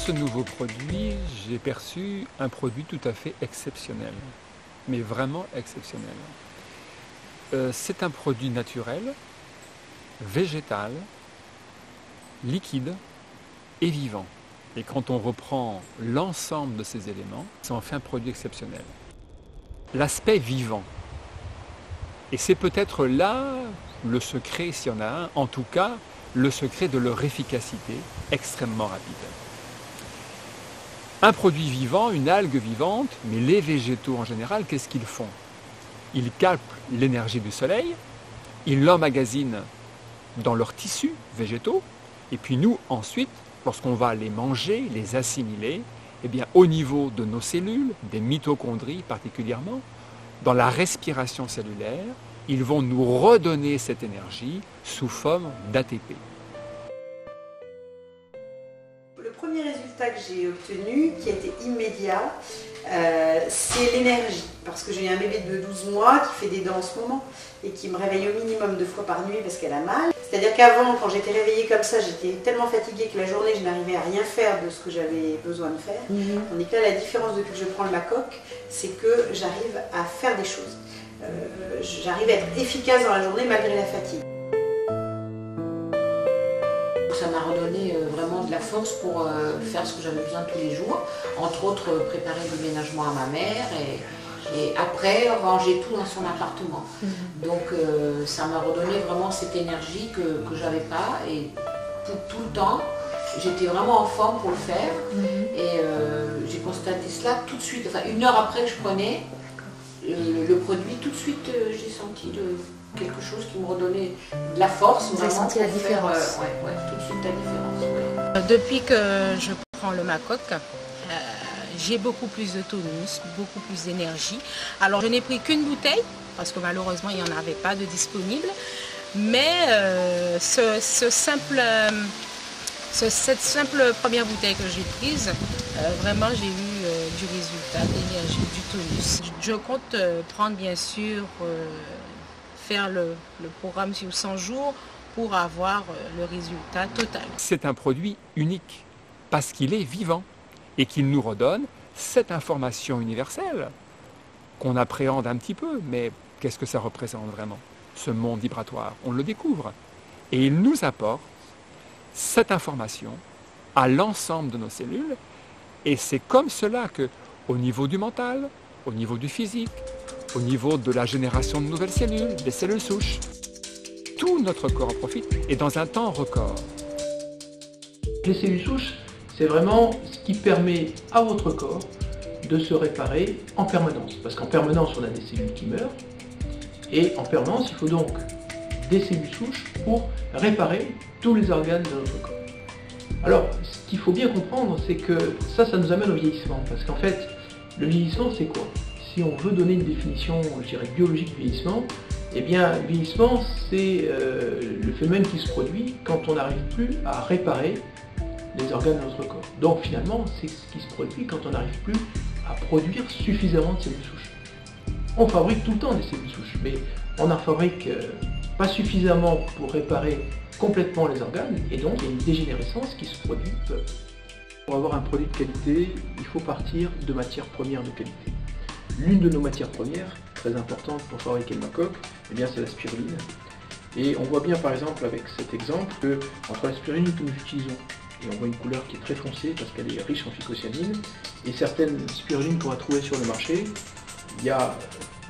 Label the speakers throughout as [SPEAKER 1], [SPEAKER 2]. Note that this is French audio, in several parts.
[SPEAKER 1] ce nouveau produit, j'ai perçu un produit tout à fait exceptionnel, mais vraiment exceptionnel. C'est un produit naturel, végétal, liquide et vivant. Et quand on reprend l'ensemble de ces éléments, ça en fait un produit exceptionnel. L'aspect vivant. Et c'est peut-être là le secret, s'il y en a un, en tout cas, le secret de leur efficacité extrêmement rapide. Un produit vivant, une algue vivante, mais les végétaux en général, qu'est-ce qu'ils font? Ils captent l'énergie du soleil, ils l'emmagasinent dans leurs tissus végétaux, et puis nous, ensuite, lorsqu'on va les manger, les assimiler, eh bien, au niveau de nos cellules, des mitochondries particulièrement, dans la respiration cellulaire, ils vont nous redonner cette énergie sous forme d'ATP.
[SPEAKER 2] Le premier résultat que j'ai obtenu, qui a été immédiat, c'est l'énergie. Parce que j'ai un bébé de 12 mois qui fait des dents en ce moment et qui me réveille au minimum 2 fois par nuit parce qu'elle a mal. C'est-à-dire qu'avant, quand j'étais réveillée comme ça, j'étais tellement fatiguée que la journée, je n'arrivais à rien faire de ce que j'avais besoin de faire. Tandis que là, la différence depuis que je prends le Macoc, c'est que j'arrive à faire des choses. J'arrive à être efficace dans la journée malgré la fatigue.
[SPEAKER 3] Ça m'a redonné vraiment de la force pour faire ce que j'avais besoin tous les jours. Entre autres, préparer le ménagement à ma mère et après ranger tout dans son appartement. Donc ça m'a redonné vraiment cette énergie que j'avais pas et tout le temps. J'étais vraiment en forme pour le faire et j'ai constaté cela tout de suite. Enfin, 1 heure après que je prenais le produit, tout de suite j'ai senti quelque chose qui me redonnait de la force.
[SPEAKER 4] Vous avez senti la différence?
[SPEAKER 3] Ouais, tout de suite la différence. Ouais.
[SPEAKER 4] Depuis que je prends le Macoc, j'ai beaucoup plus de tonus, beaucoup plus d'énergie. Alors je n'ai pris qu'une bouteille, parce que malheureusement il n'y en avait pas de disponible. Mais cette simple première bouteille que j'ai prise, vraiment j'ai eu du résultat, de l'énergie, du tonus. Je compte prendre bien sûr, faire le programme sur 100 jours pour avoir le résultat total.
[SPEAKER 1] C'est un produit unique parce qu'il est vivant et qu'il nous redonne cette information universelle qu'on appréhende un petit peu, mais qu'est-ce que ça représente vraiment? Ce monde vibratoire, on le découvre. Et il nous apporte cette information à l'ensemble de nos cellules, et c'est comme cela que, au niveau du mental, au niveau du physique, au niveau de la génération de nouvelles cellules, des cellules souches, tout notre corps en profite et dans un temps record.
[SPEAKER 5] Les cellules souches, c'est vraiment ce qui permet à votre corps de se réparer en permanence. Parce qu'en permanence, on a des cellules qui meurent, et en permanence, il faut donc des cellules souches pour réparer tous les organes de notre corps. Alors, ce qu'il faut bien comprendre, c'est que ça nous amène au vieillissement. Parce qu'en fait, le vieillissement, c'est quoi? Si on veut donner une définition, je dirais, biologique du vieillissement, eh bien, le vieillissement, c'est le phénomène qui se produit quand on n'arrive plus à réparer les organes de notre corps. Donc, finalement, c'est ce qui se produit quand on n'arrive plus à produire suffisamment de cellules souches. On fabrique tout le temps des cellules souches, mais on en fabrique pas suffisamment pour réparer complètement les organes, et donc il y a une dégénérescence qui se produit peu à peu. Pour avoir un produit de qualité, il faut partir de matières premières de qualité. L'une de nos matières premières, très importante pour fabriquer le Macoc, eh bien c'est la spiruline. Et on voit bien par exemple avec cet exemple que entre la spiruline que nous utilisons, et on voit une couleur qui est très foncée parce qu'elle est riche en phycocyanine, et certaines spirulines qu'on va trouver sur le marché, il y a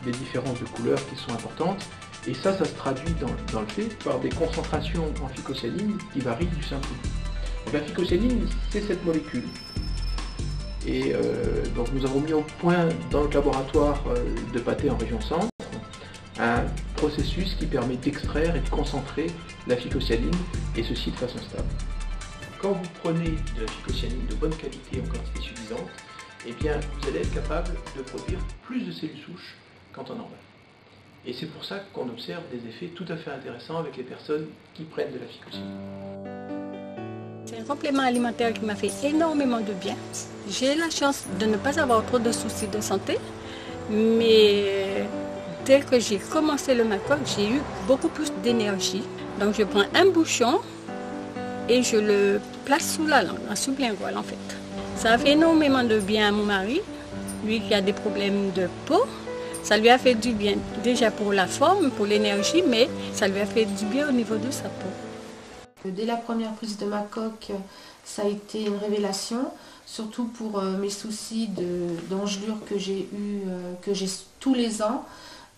[SPEAKER 5] des différences de couleurs qui sont importantes, et ça se traduit dans le fait par des concentrations en phycocyanine qui varient du simple goût. Donc la phycocyanine, c'est cette molécule. Et donc nous avons mis au point dans notre laboratoire de Patay en région centre un processus qui permet d'extraire et de concentrer la phycocyanine, et ceci de façon stable. Quand vous prenez de la phycocyanine de bonne qualité en quantité suffisante, eh bien vous allez être capable de produire plus de cellules souches qu'en temps normal. Et c'est pour ça qu'on observe des effets tout à fait intéressants avec les personnes qui prennent de la phycocyanine.
[SPEAKER 6] C'est un complément alimentaire qui m'a fait énormément de bien. J'ai la chance de ne pas avoir trop de soucis de santé, mais dès que j'ai commencé le Macoc, j'ai eu beaucoup plus d'énergie. Donc je prends un bouchon et je le place sous la langue, en sublingual en fait. Ça a fait énormément de bien à mon mari, lui qui a des problèmes de peau. Ça lui a fait du bien, déjà pour la forme, pour l'énergie, mais ça lui a fait du bien au niveau de sa peau.
[SPEAKER 7] Dès la première prise de ma coque, ça a été une révélation, surtout pour mes soucis d'engelure que j'ai tous les ans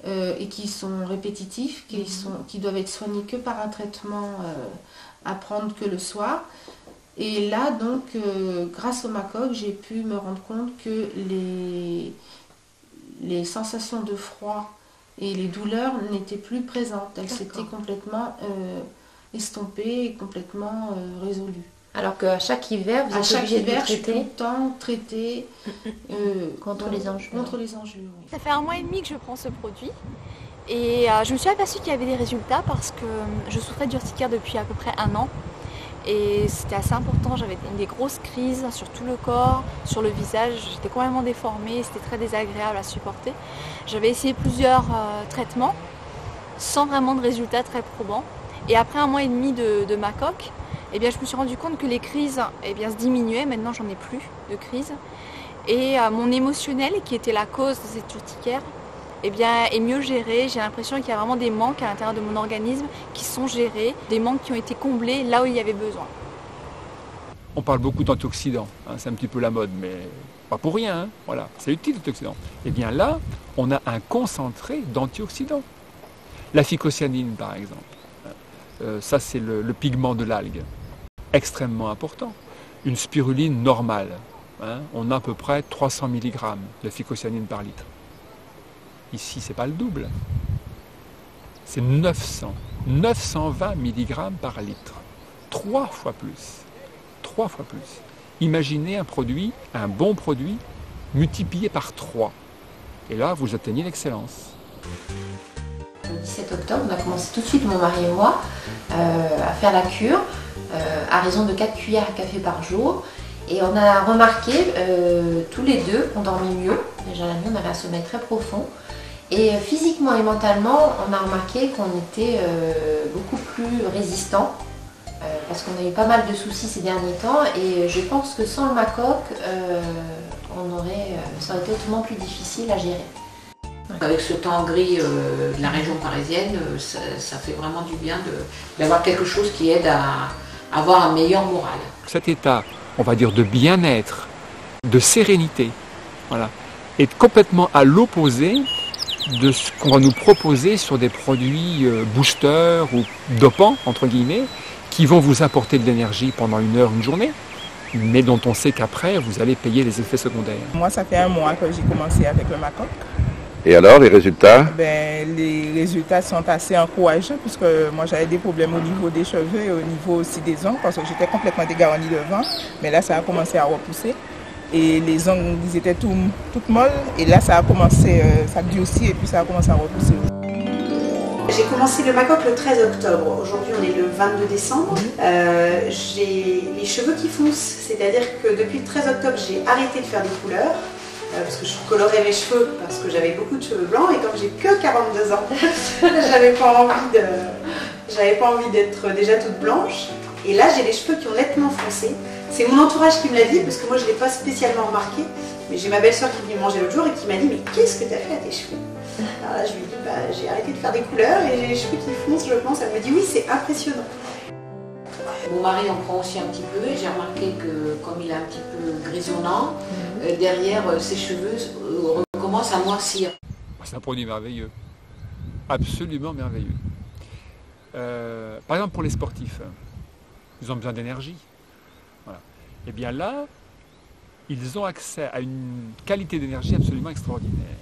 [SPEAKER 7] et qui sont répétitifs, qui doivent être soignés que par un traitement à prendre que le soir. Et là, donc, grâce au Macoque, j'ai pu me rendre compte que les sensations de froid et les douleurs n'étaient plus présentes. Elles s'étaient complètement estompées et complètement résolues.
[SPEAKER 8] Alors qu'à chaque hiver, vous êtes obligé de traiter.
[SPEAKER 7] Je suis tout le temps traitée
[SPEAKER 8] contre les engelures.
[SPEAKER 7] Oui.
[SPEAKER 9] Ça fait 1 mois et demi que je prends ce produit et je me suis aperçue qu'il y avait des résultats parce que je souffrais d'urticaire depuis à peu près 1 an. Et c'était assez important, j'avais des grosses crises sur tout le corps, sur le visage, j'étais complètement déformée, c'était très désagréable à supporter. J'avais essayé plusieurs traitements sans vraiment de résultats très probants. Et après 1 mois et demi de Macoque, eh bien, je me suis rendu compte que les crises se diminuaient, maintenant j'en ai plus de crises. Et mon émotionnel, qui était la cause de cette urticaire, est mieux géré. J'ai l'impression qu'il y a vraiment des manques à l'intérieur de mon organisme qui sont gérés, des manques qui ont été comblés là où il y avait besoin.
[SPEAKER 1] On parle beaucoup d'antioxydants, c'est un petit peu la mode, mais pas pour rien, voilà, c'est utile l'antioxydant. Et bien là, on a un concentré d'antioxydants. La phycocyanine par exemple, ça c'est le pigment de l'algue, extrêmement important. Une spiruline normale, on a à peu près 300 mg de phycocyanine par litre. Ici, ce n'est pas le double. C'est 920 mg par litre. 3 fois plus. 3 fois plus. Imaginez un bon produit, multiplié par 3. Et là, vous atteignez l'excellence.
[SPEAKER 8] Le 17 octobre, on a commencé tout de suite, mon mari et moi, à faire la cure, à raison de 4 cuillères à café par jour. Et on a remarqué, tous les deux, qu'on dormait mieux. Déjà la nuit, on avait un sommeil très profond. Et physiquement et mentalement, on a remarqué qu'on était beaucoup plus résistant parce qu'on a eu pas mal de soucis ces derniers temps et je pense que sans le Macoque, ça aurait été autrement plus difficile à gérer.
[SPEAKER 3] Avec ce temps gris de la région parisienne, ça fait vraiment du bien d'avoir quelque chose qui aide à avoir un meilleur moral.
[SPEAKER 1] Cet état, on va dire, de bien-être, de sérénité, voilà, est complètement à l'opposé de ce qu'on va nous proposer sur des produits boosters ou dopants, entre guillemets, qui vont vous apporter de l'énergie pendant 1 heure, une journée, mais dont on sait qu'après, vous allez payer les effets secondaires.
[SPEAKER 10] Moi, ça fait 1 mois que j'ai commencé avec le Macoque.
[SPEAKER 11] Et alors, les résultats?
[SPEAKER 10] Les résultats sont assez encourageants puisque moi, j'avais des problèmes au niveau des cheveux et au niveau aussi des ongles parce que j'étais complètement dégarnie devant, mais là, ça a commencé à repousser. Et les ongles, ils étaient toutes molles. Et là, ça a commencé, ça durcit et puis ça a commencé à repousser.
[SPEAKER 2] J'ai commencé le Macoque le 13 octobre. Aujourd'hui, on est le 22 décembre. J'ai les cheveux qui foncent. C'est-à-dire que depuis le 13 octobre, j'ai arrêté de faire des couleurs. Parce que je colorais mes cheveux parce que j'avais beaucoup de cheveux blancs. Et comme j'ai que 42 ans, j'avais pas envie d'être déjà toute blanche. Et là, j'ai les cheveux qui ont nettement foncé. C'est mon entourage qui me l'a dit, parce que moi je ne l'ai pas spécialement remarqué. Mais j'ai ma belle-sœur qui est venue manger l'autre jour et qui m'a dit « Mais qu'est-ce que tu as fait à tes cheveux ?» Alors là, je lui ai dit « J'ai arrêté de faire des couleurs et j'ai les cheveux qui foncent, je pense. » Elle me dit « Oui, c'est impressionnant. »
[SPEAKER 3] Mon mari en prend aussi un petit peu et j'ai remarqué que comme il est un petit peu grisonnant, derrière ses cheveux recommencent à noircir.
[SPEAKER 1] C'est un produit merveilleux. Absolument merveilleux. Par exemple pour les sportifs, ils ont besoin d'énergie. Voilà. Et bien là, ils ont accès à une qualité d'énergie absolument extraordinaire.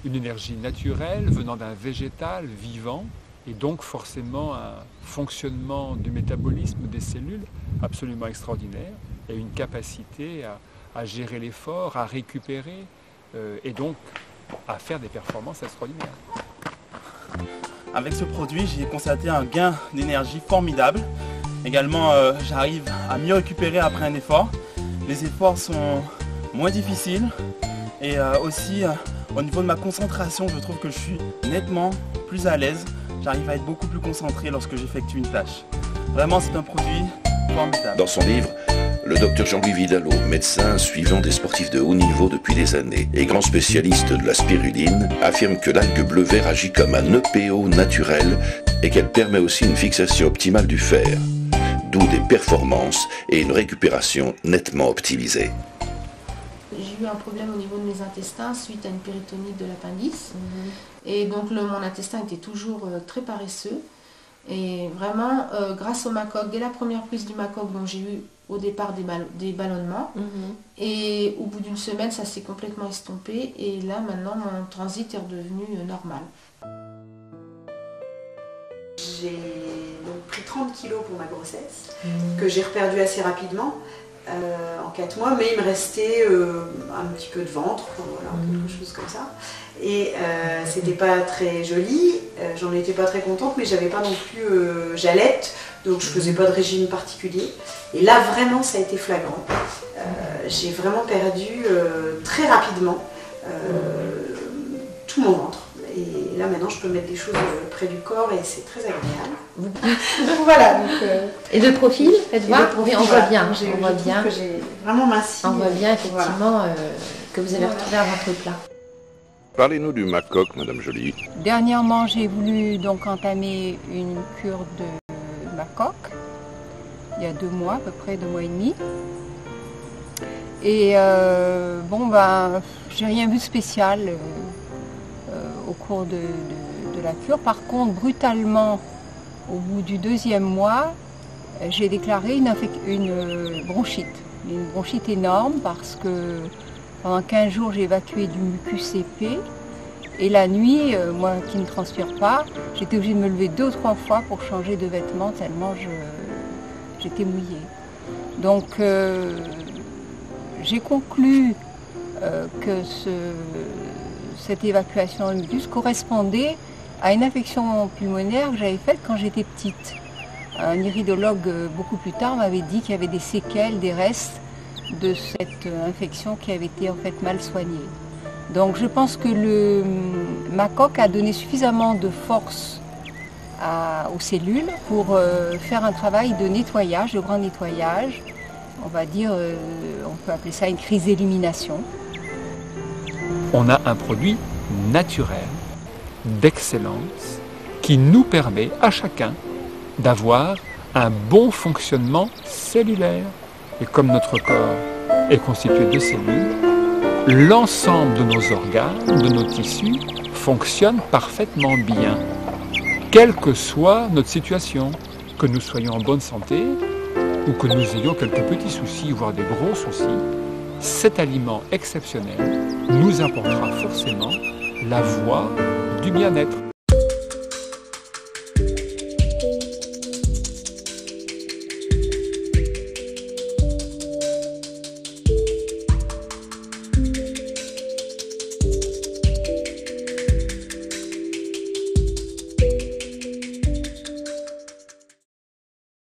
[SPEAKER 1] Une énergie naturelle venant d'un végétal vivant et donc forcément un fonctionnement du métabolisme des cellules absolument extraordinaire et une capacité à gérer l'effort, à récupérer et donc à faire des performances extraordinaires.
[SPEAKER 12] Avec ce produit, j'ai constaté un gain d'énergie formidable. Également, j'arrive à mieux récupérer après un effort. Les efforts sont moins difficiles et aussi au niveau de ma concentration, je trouve que je suis nettement plus à l'aise. J'arrive à être beaucoup plus concentré lorsque j'effectue une tâche. Vraiment, c'est un produit formidable.
[SPEAKER 11] Dans son livre Le docteur Jean-Louis Vidalot, médecin suivant des sportifs de haut niveau depuis des années et grand spécialiste de la spiruline, affirme que l'algue bleu vert agit comme un EPO naturel et qu'elle permet aussi une fixation optimale du fer, d'où des performances et une récupération nettement optimisée.
[SPEAKER 7] J'ai eu un problème au niveau de mes intestins suite à une péritonite de l'appendice. Et donc mon intestin était toujours très paresseux. Et vraiment, grâce au Macoc, dès la première prise du Macoc, dont j'ai eu au départ des ballonnements, et au bout d'une semaine, ça s'est complètement estompé. Et là, maintenant, mon transit est redevenu normal.
[SPEAKER 2] J'ai donc pris 30 kilos pour ma grossesse, que j'ai reperdu assez rapidement. En 4 mois, mais il me restait un petit peu de ventre, voilà, quelque chose comme ça. Et c'était pas très joli, j'en étais pas très contente, mais j'avais pas non plus j'allaite, donc je faisais pas de régime particulier. Et là vraiment ça a été flagrant. J'ai vraiment perdu très rapidement tout mon ventre. Et là maintenant je peux mettre des choses près du corps et c'est très agréable. Voilà. Donc,
[SPEAKER 8] et de profil, faites voir. Oui, on voit bien.
[SPEAKER 2] On voit bien que j'ai vraiment minci.
[SPEAKER 8] On voit bien effectivement que vous avez retrouvé un ventre plat.
[SPEAKER 11] Parlez-nous du Macoc, Madame Joly.
[SPEAKER 6] Dernièrement, j'ai voulu donc entamer une cure de Macoc, il y a 2 mois, à peu près 2 mois et demi. Et j'ai rien vu de spécial au cours de la cure. Par contre, brutalement, au bout du 2e mois, j'ai déclaré une bronchite énorme parce que pendant 15 jours, j'ai évacué du mucus épais. Et la nuit, moi qui ne transpire pas, j'étais obligée de me lever 2 ou 3 fois pour changer de vêtements tellement j'étais mouillée. Donc j'ai conclu que cette évacuation de mucus correspondait à une infection pulmonaire que j'avais faite quand j'étais petite. Un iridologue beaucoup plus tard m'avait dit qu'il y avait des séquelles, des restes de cette infection qui avait été en fait mal soignée. Donc je pense que le Macoc a donné suffisamment de force aux cellules pour faire un travail de nettoyage, de grand nettoyage. On va dire, on peut appeler ça une crise d'élimination.
[SPEAKER 1] On a un produit naturel, d'excellence, qui nous permet à chacun d'avoir un bon fonctionnement cellulaire. Et comme notre corps est constitué de cellules, l'ensemble de nos organes, de nos tissus, fonctionne parfaitement bien, quelle que soit notre situation, que nous soyons en bonne santé ou que nous ayons quelques petits soucis, voire des gros soucis. Cet aliment exceptionnel nous apportera forcément la voie du bien-être.